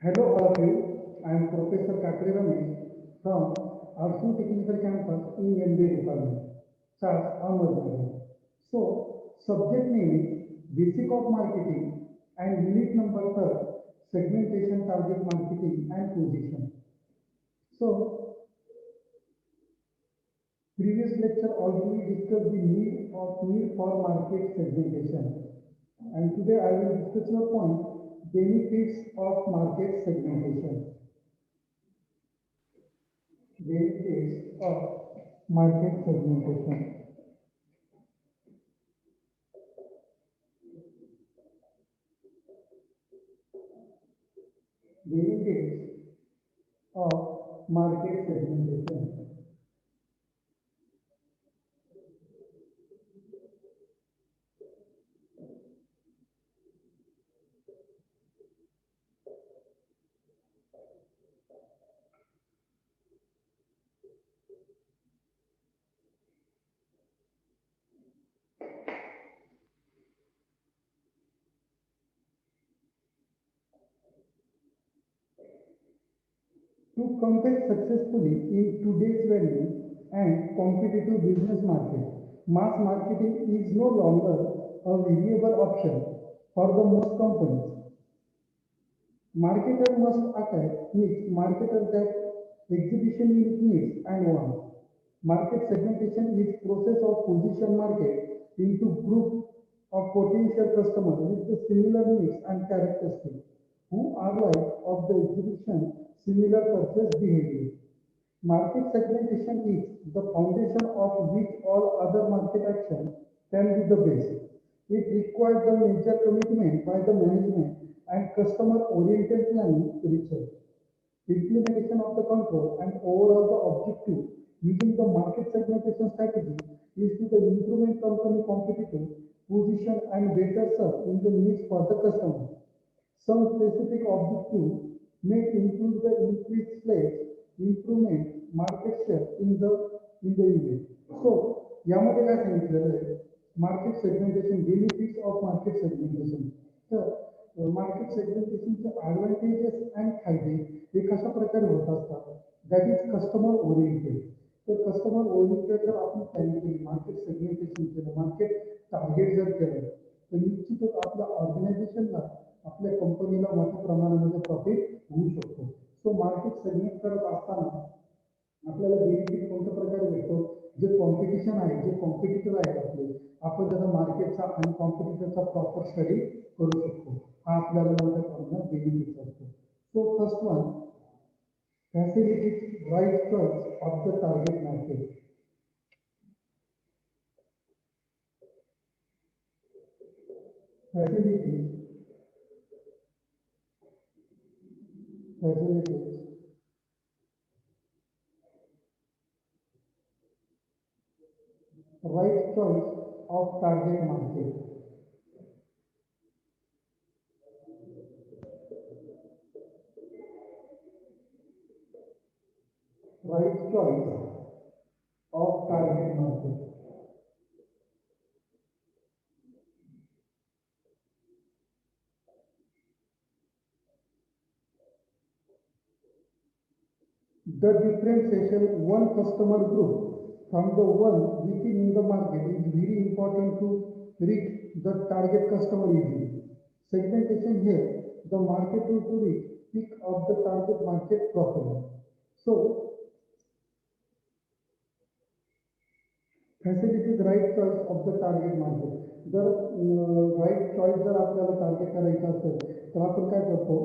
Hello all of you. I am Professor Kakri Ramesh from Arsu Technical Campus in MBA Department, Charles Ahmednagar. So, subject name is Basic of Marketing and unit number third, segmentation, target marketing and position. So, previous lecture already discussed the need for market segmentation, and today I will discuss your point benefits of market segmentation. Benefits of market segmentation. Benefits of market segmentation. To compete successfully in today's value and competitive business market, mass marketing is no longer a viable option for the most companies. Marketer must attack niche marketer that exhibition needs and wants. Market segmentation is process of position market into group of potential customers with the similar needs and characteristics who are like of the exhibition similar purchase behavior. Market segmentation is the foundation of which all other market action can be the base. It requires the major commitment by the management and customer-oriented planning research. Implementation of the control and overall the objective using the market segmentation strategy is to the improvement company competitive position and better serve in the needs for the customer. Some specific objectives may include the increased sales, improvement, market share in the event. So यामध्ये काय सांगितलेलं आहे market segmentation benefits of market segmentation तर market सेगमेंटेशनचे advantages and फायदे हे कशा प्रकारे होत असतात दॅट इज कस्टमर ओरिएंटेड तर कस्टमर ओरिएंटेड जर आपण प्लॅन केली मार्केट सेगमेंटेशन केलं मार्केट टार्गेट जर केलं तर निश्चितच आपल्या ऑर्गनायझेशनला आपल्या कंपनीला मोठ्या प्रमाणामध्ये प्रॉफिट होऊ शकतो सो मार्केट सेगमेंट करत असताना आपल्याला बेनिफिट कोणत्या प्रकारे भेटतो जे कॉम्पिटिशन आहे जे कॉम्पिटिटर आहेत आपले आपण त्याचा मार्केटचा आणि कॉम्पिटिटरचा प्रॉपर स्टडी करू शकतो हा आपल्याला मोठ्या प्रमाणात बेनिफिट असतो so first one facilities right choice of the target market facilities facilities right choice of target market. Right choice of target market. The differentiation one customer group from the one within in the market is very important to reach the target customer easily. Segmentation here, the market to reach peak of the target market properly. So facilities right choice of the target market जर right choice जर आपल्याला target करायचं असेल तर आपण काय करतो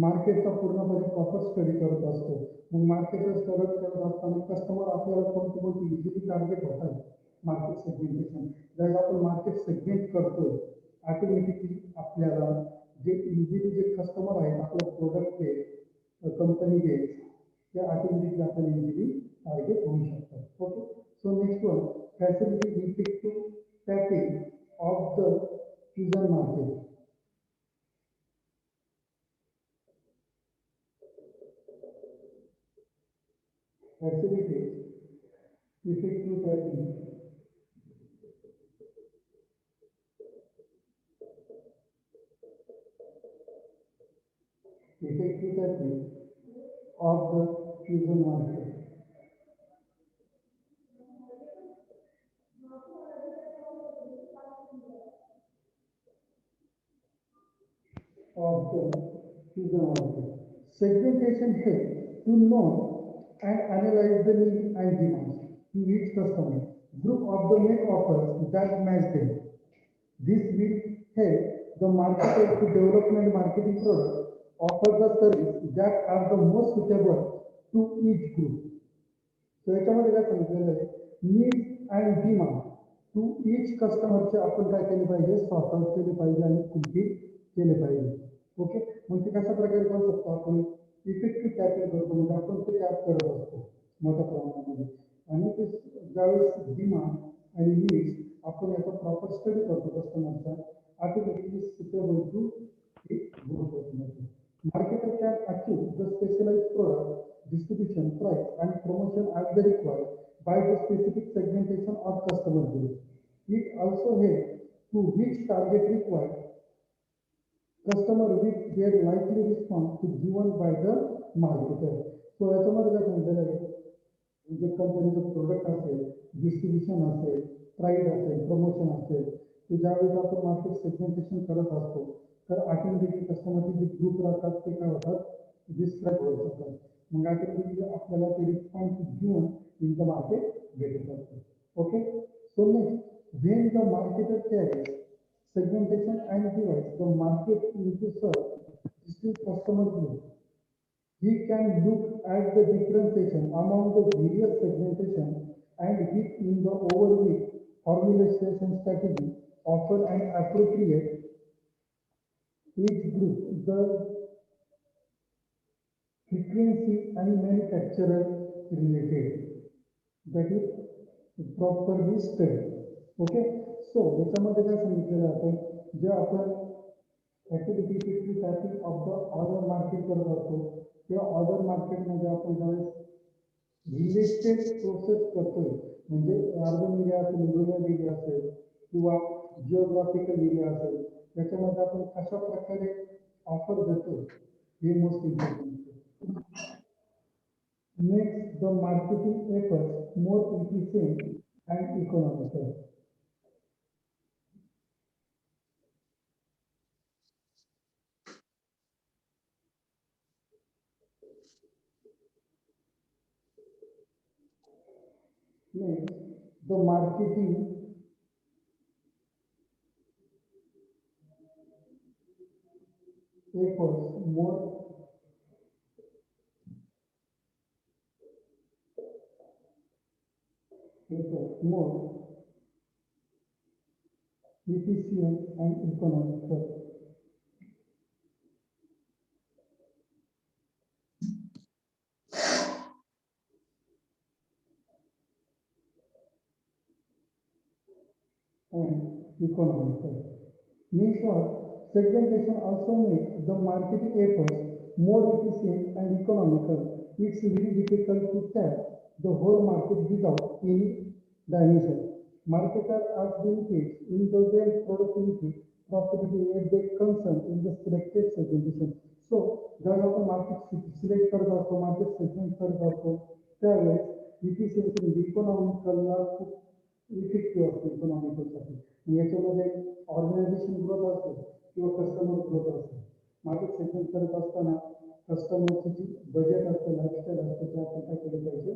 मार्केटचा पूर्णपणे प्रॉपर स्टडी करत असतो मग मार्केटचा स्टडी करत असताना कस्टमर आपल्याला कोणते कोणते इझिली टार्गेट होतात मार्केट सेगमेंटेशन जर आपण मार्केट सेगमेंट करतोय ऑटोमॅटिकली आपल्याला जे इझिली जे कस्टमर आहेत आपल्या प्रोडक्टचे कंपनी बेस ते ऑटोमॅटिकली आपल्याला इझिली टार्गेट होऊ शकतात okay So next one, facility effective tapping of the chosen market. Facility effective tapping effective tapping of the fusion market of the fusion market. Segmentation helps to know and analyze the need and demands to each customer. Group of the main offers that match them. This will help the marketer to development marketing product, offer the service that are the most suitable to each group. So याच्यामध्ये काय सांगितलेलं आहे need and demand to each कस्टमरचे आपण काय केले पाहिजे sort out केले पाहिजे आणि फुलफिल केले पाहिजे ओके मग ते कशा प्रकारे करू शकतो आपण इफेक्टिव्ह टॅपिंग करतो म्हणजे आपण ते टॅप करत असतो मोठ्या प्रमाणामध्ये आणि ते ज्यावेळेस डिमांड आणि नीड्स आपण याचा प्रॉपर स्टडी करतो कस्टमरचा automatically suitable to group marketer can achieve the specialized product distribution, price, and promotion as they require by the specific segmentation of customer group. It also helps to which target required customer with their likely response to given by the marketer. So याच्यामध्ये काय सांगितलेलं आहे जे कंपनीचं product असेल distribution असेल price असेल promotion असेल ते ज्यावेळेस आपण मार्केट सेगमेंटेशन करत असतो तर ऑटोमॅटिकली कस्टमरचे जे ग्रुप राहतात ते काय होतात डिस्ट्रॅक्ट होत जातात मग ऑटोमॅटिकली आपल्याला ते रिस्पॉन्स घेऊन इन द मार्केट भेटत असतो okay so next when the marketer carries segmentation and divide the market into distinct customer group. He can look at the differentiation among the various segmentation and give in the overview formulation strategy offer an appropriate each group the frequency and manufacturer related that is properly studied. Okay so याच्यामध्ये काय सांगितलेलं आपण जे आपण activity effective tapping of the order market करत असतो त्या order मार्केटमध्ये आपण ज्यावेळेस रिलेटेड प्रोसेस करतोय म्हणजे अर्बन एरिया असेल रुरल एरिया असेल किंवा जिओग्राफिकल एरिया असेल त्याच्यामध्ये आपण कशा प्रकारे ऑफर देतो हे most important makes the marketing efforts more efficient and economical. Makes the marketing efforts more efficient and economical. And economical. Means what? Segmentation also makes the marketing efforts more efficient and economical. It's very difficult to tap the whole market without any dimension. Marketers are benefits in the way productivity, profitability and they concern in the selected segmentation. So, जेव्हा आपण market select करत असतो market segment करत असतो त्यावेळेस efficiency म्हणजे इकॉनॉमिकलला खूप effective असतो इकॉनॉमिकलसाठी याच्यामध्ये ऑर्गनायझेशन ग्रोथ असेल किंवा कस्टमर ग्रोथ असेल मार्केट सेगमेंट करत असताना कस्टमरची जी बजेट असते लाईफस्टाईल असते ते आपण काय केलं पाहिजे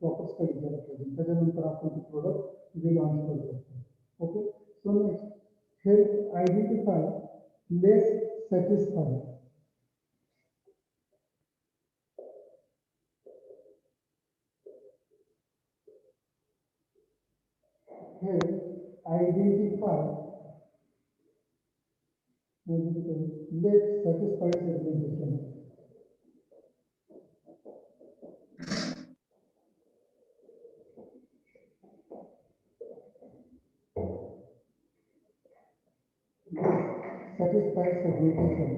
प्रॉपर स्टडी केलं पाहिजे त्याच्यानंतर आपण ते प्रोडक्ट जे लॉन्च करू शकतो okay so next help identify less satisfy help identify less satisfied segmentation. Satisfied segmentation.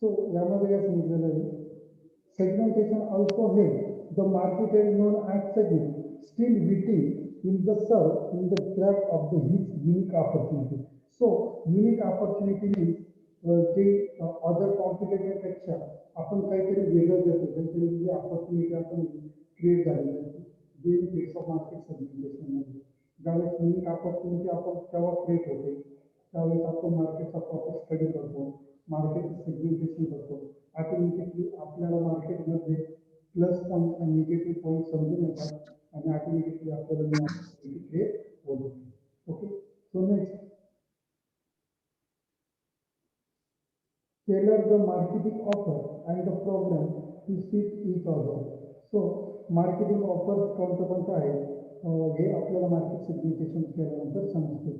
So, यामध्ये काय सांगितलेलं आहे segmentation also helps the marketer known as segment still within in the serve in the grab of the unique opportunity. So, unique opportunity means J other कॉम्पिटिटरपेक्षा आपण काहीतरी वेगळं देतो, काहीतरी जी opportunity आपण क्रिएट झालेली असते, बेनिफिट्स ऑफ मार्केट सेगमेंटेशनमध्ये. ज्यावेळेस unique opportunity आपण तेव्हा क्रिएट होते, त्यावेळेस आपण मार्केटचा प्रॉपर स्टडी करतो, मार्केट सेगमेंटेशन करतो. ऑटोमॅटिकली आपल्याला मार्केटमध्ये प्लस पॉईंट आणि निगेटिव्ह पॉईंट समजून येतात आणि ऑटोमॅटिकली आपल्याला न्यू ऑपॉर्च्युनिटी क्रिएट होते. Okay, so next, tailor the marketing offer and the program to suit each other. So marketing offers कोणतं कोणतं आहे, हे आपल्याला मार्केट सेगमेंटेशन केल्यानंतर समजते.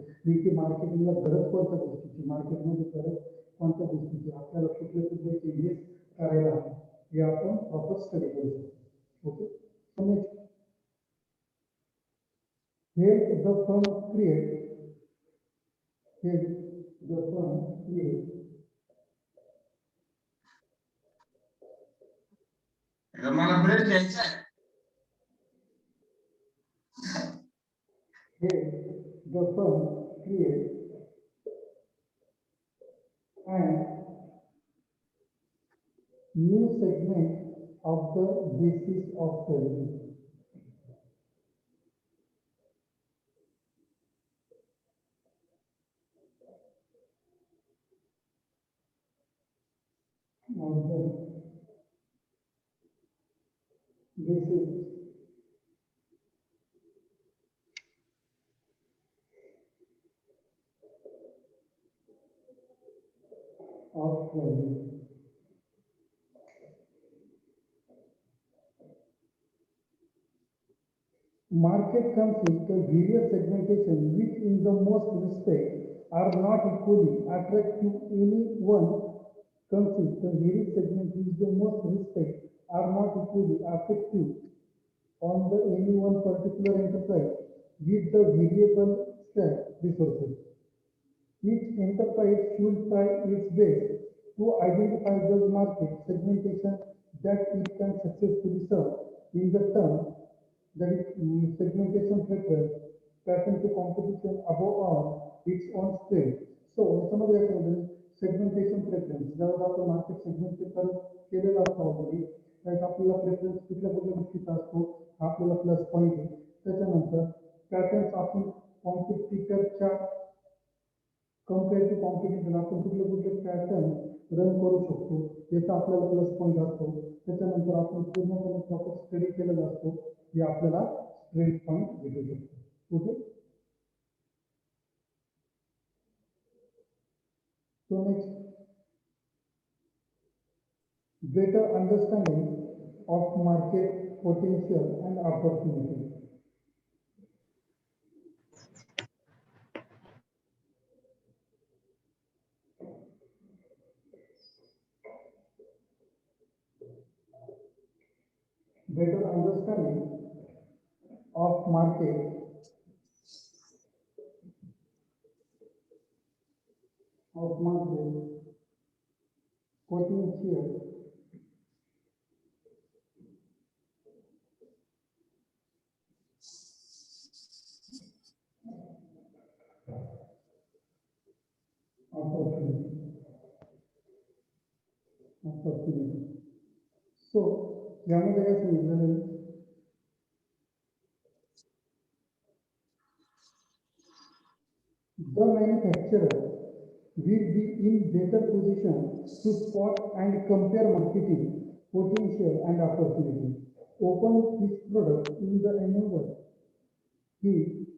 की मार्केटिंगला गरज कोणत्या गोष्टीची, मार्केटमध्ये गरज कोणत्या गोष्टीची, आपल्याला कुठले कुठले चेंजेस करायला हवे, हे आपण प्रॉपर स्टडी करू शकतो. Okay, so next, help the firm create, help the firm create मला ब्रेक घ्यायचा आहे. help the firm create and new segment of the basis of selling. Of the basis of selling. Market consists the various segmentation which in the most respect are not equally attractive to any one. Consists the various segment which the most respect are not equally effective on the any one particular enterprise with the variable stack resources. Each enterprise should try its best to identify those market segmentation that it can successfully serve in the term that is segmentation preference, pattern to competition above all its own strength. So याच्यामध्ये काय सांगितलं, segmentation preference, ज्यावेळेस आपण market segmentation केलेलं असतं already, त्यावेळेस आपल्याला preference कुठल्या कुठल्या गोष्टीचा असतो, हा आपल्याला प्लस पॉईंट आहे. त्याच्यानंतर पॅटर्न्स आपण कॉम्पिटिटरच्या कम्पेअर टू कॉम्पिटिशन आपण कुठले कुठले पॅटर्न रन करू शकतो, याचा आपल्याला प्लस पॉईंट असतो. त्याच्यानंतर आपण पूर्णपणे प्रॉपर स्टडी केलेला असतो, हे आपल्याला स्ट्रेंथ पॉईंट भेटू शकतो. Okay, so next, better understanding of market potential and opportunity. Better understanding of market potential opportunity. So यामध्ये काय सांगितलं, the manufacturer will be in better position to spot and compare marketing potential and opportunity. Open his product in the enable he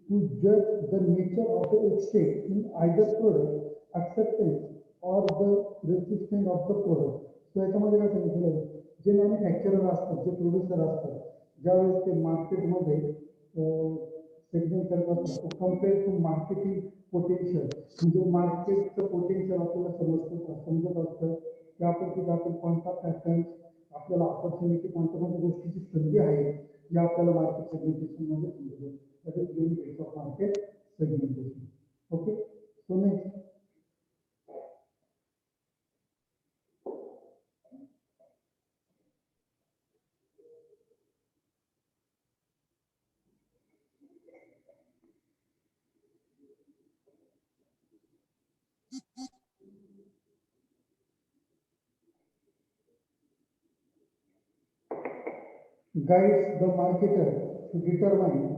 to judge the nature of the stake in either product acceptance or the resistance of the product. So याच्यामध्ये काय सांगितलं, जे manufacturer असतात, जे producer असतात, ज्यावेळेस ते मार्केटमध्ये segment करत असतात, कम्पेअर टू मार्केटिंग पोटेन्शियल, म्हणजे मार्केटचं पोटेन्शियल आपल्याला समजत असतं, त्या पद्धतीत आपण कोणता पॅटर्न आपल्याला ऑपॉर्च्युनिटी कोणत्या कोणत्या गोष्टीची संधी आहे, हे आपल्याला मार्केट सेगमेंटेशनमध्ये समजतं. That is benefits of market segmentation. Okay, so next, guides the marketer to determine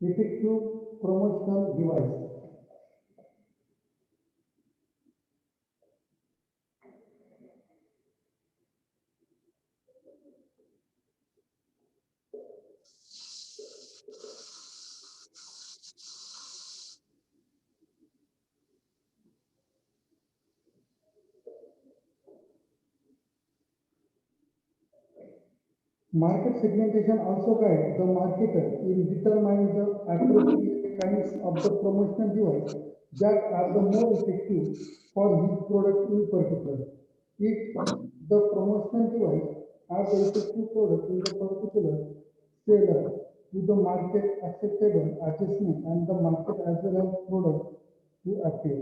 effective promotional device. Market segmentation also guides the marketer in determining the appropriate kinds of the promotional device that are the more effective for his product in particular. If the promotional device are the effective product in the particular seller to the market acceptable adjustment and the market as well as product to appear.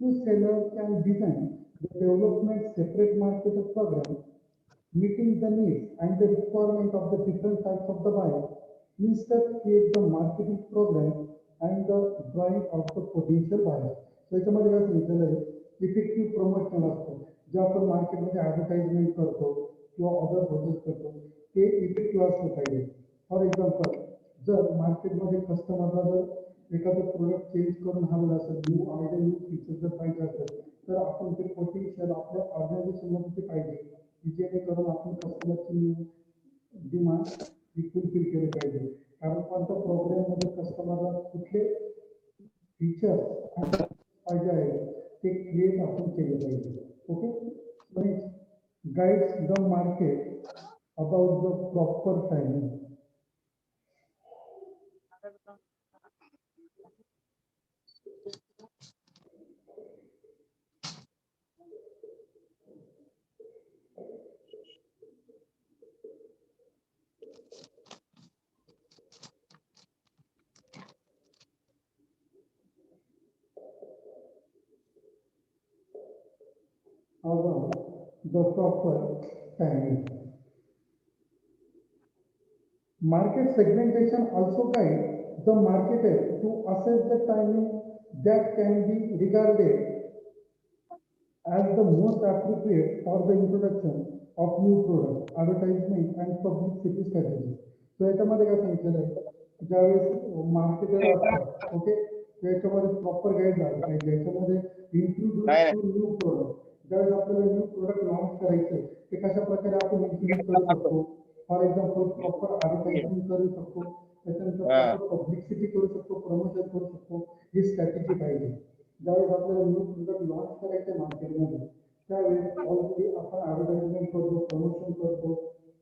Two sellers can design the development separate market program meeting the needs and the requirement of the different types of the buyer. Instead, create the marketing program and the drawing of the potential buyers. So याच्यामध्ये काय सांगितलेलं आहे effective promotion असतं जे आपण मार्केटमध्ये advertisement करतो किंवा order process करतो ते इफेक्टिव्ह असलं पाहिजे. फॉर एक्झाम्पल जर मार्केटमध्ये कस्टमरला जर एखादं प्रोडक्ट चेंज करून हवं असेल न्यू आयडिया न्यू फीचर जर पाहिजे असेल तर आपण ते पोटेन्शियल आपल्या ऑर्गनायझेशनमध्ये ते पाहिजे जेणेकरून आपण कस्टमरची डिमांड ही फुलफिल केली पाहिजे कारण कोणत्या प्रोग्राममध्ये कस्टमरला कुठले फीचर पाहिजे आहे ते क्रिएट आपण केले पाहिजे. Okay guides the market about the proper timing. About the proper timing. Market segmentation also guides the marketer to assess the timing that can be regarded as the most appropriate for the introduction of new product, advertisement and publicity strategy. So याच्यामध्ये काय सांगितलेलं आहे ज्यावेळेस marketer असतात okay त्याच्यामध्ये proper guide झालं पाहिजे याच्यामध्ये इंट्रोड्यूस टू न्यू प्रोडक्ट ज्यावेळेस आपल्याला न्यू प्रोडक्ट लॉन्च करायचे ते कशा प्रकारे आपण इंट्रोड्यूस करू शकतो. फॉर एक्झाम्पल प्रॉपर ॲडव्हर्टाइजिंग करू शकतो त्याच्यानंतर प्रॉपर पब्लिसिटी करू शकतो प्रमोशन करू शकतो ही स्ट्रॅटेजी पाहिजे. ज्यावेळेस आपल्याला न्यू प्रोडक्ट लॉन्च करायचे मार्केटमध्ये त्यावेळेस ऑलरेडी आपण ॲडव्हर्टाइजमेंट करतो प्रमोशन करतो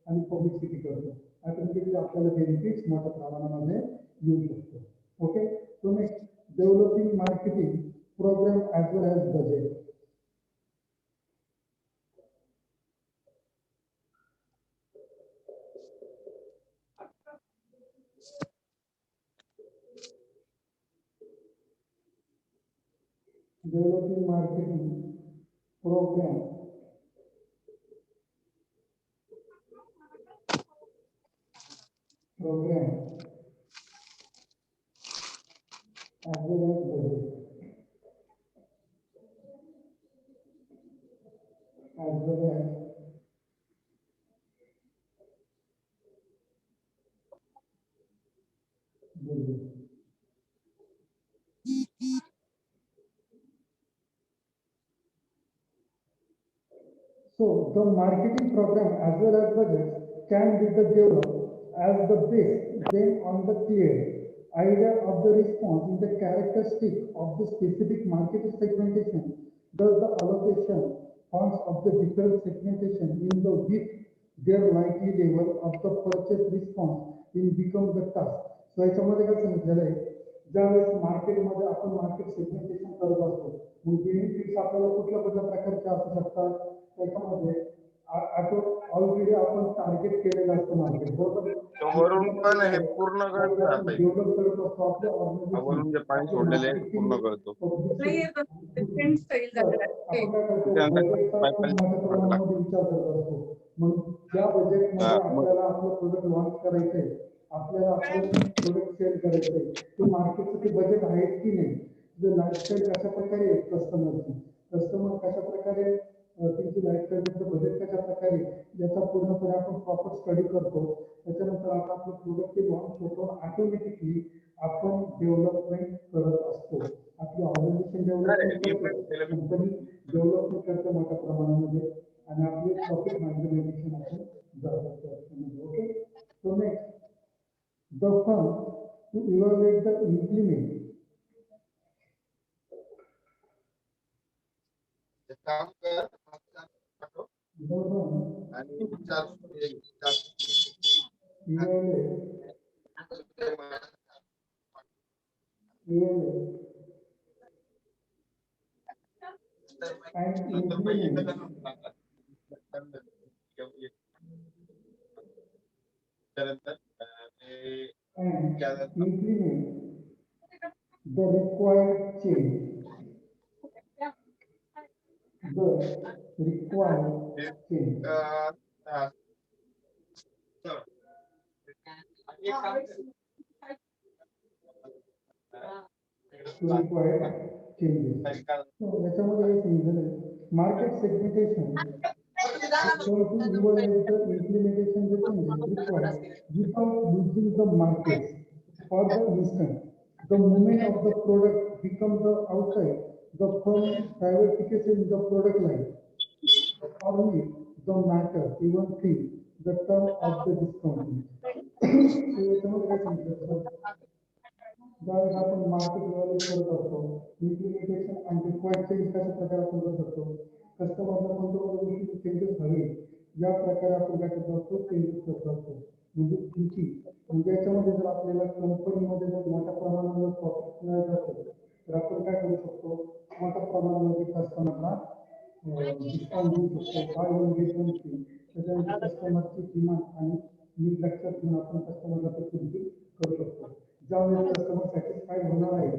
आणि पब्लिसिटी करतो ऑटोमॅटिकली आपल्याला बेनिफिट्स मोठ्या प्रमाणामध्ये येऊ शकतो. Okay so next developing marketing program as well as budget. Developing marketing program as well as budget as well as budget. So the marketing program as well as budget can be the developed as the base then on the clear idea of the response in the characteristic of the specific market segmentation. Thus the allocation funds of the different segmentation in the with their likely level of the purchase response in become the task. So याच्यामध्ये काय सांगितलेलं आहे ज्यावेळेस मार्केटमध्ये आपण market segmentation करत असतो मग benefits आपल्याला कुठल्या कुठल्या प्रकारचे असू शकतात त्याच्यामध्ये ऑलरेडी आपण टार्गेट केलेलं असतं मार्केट बरोबर. वरून पण हे पूर्ण गळत राहतंय. डेव्हलप करत असतो आपल्या वरून जे पाणी सोडलेले आहे ते पूर्ण गळतो. नाही डिफरंट स्टाईल झालेला आहे. आपण काय करतो त्यानंतर बजेटचा पाईपलाईन मोठ्या प्रमाणामध्ये विचार करत असतो. मग त्या बजेटमध्ये मग- आपल्याला आपलं प्रोडक्ट लॉन्च करायचंय, आपल्याला आपलं प्रोडक्ट सेल करायचंय, ते मार्केटचं ते बजेट आहे की नाही, तुझं लाईफस्टाईल कशा प्रकारे आहे कस्टमरची, कस्टमर कशा प्रकारे त्यांची लाईफस्टाईलचं बजेट कशा प्रकारे, याचा पूर्णपणे आपण प्रॉपर स्टडी करतो. त्याच्यानंतर आता आपलं प्रोडक्ट ते लॉन्च होतो, ऑटोमॅटिकली आपण डेव्हलपमेंट करत असतो. आपली ऑर्गनायझेशन डेव्हलपमेंट करतो, कंपनी डेव्हलपमेंट करतो मोठ्या प्रमाणामध्ये, आणि आपले प्रॉफिट मॅक्झिमायझेशन आपण जातो. Okay, so next the firm to evaluate the implement. काम कर The आणि विचार and implement and implement the required change. The required change. To required changes. So याच्यामध्ये हे समजलं market segmentation. So to evaluate the implementation the changes required without losing the market or the instant. The moment of the product becomes the outside, the firm diversification in the product line. For me, the matter even think the term of the discounting. So याच्यामध्ये काय सांगितलं ज्यावेळेस आपण market evaluate करत असतो, implementation आणि required change कशा प्रकारे आपण करू शकतो, कस्टमरला कोणत्या गोष्टी चेंजेस हवे या प्रकारे आपण काय करत असतो, चेंजेस करत असतो. म्हणजे थिंकिंग, म्हणजे याच्यामध्ये जर आपल्याला कंपनीमध्ये जर मोठ्या प्रमाणावर प्रॉफिट मिळत असेल तर आपण काय करू शकतो, मोठ्या प्रमाणामध्ये कस्टमरला डिस्काउंट देऊ शकतो, by one get one free. त्याच्यानंतर कस्टमरची डिमांड आणि नीड लक्षात घेऊन आपण कस्टमरला ते फुलफिल करू शकतो. ज्यावेळेस कस्टमर सॅटिस्फाईड होणार आहे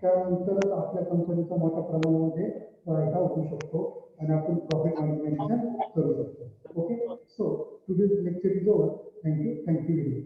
त्यानंतरच आपल्या कंपनीचा मोठ्या प्रमाणामध्ये फायदा होऊ शकतो आणि आपण प्रॉफिट मॅनेजमेंट करू शकतो. Okay, so today's lecture is over. Thank you very much.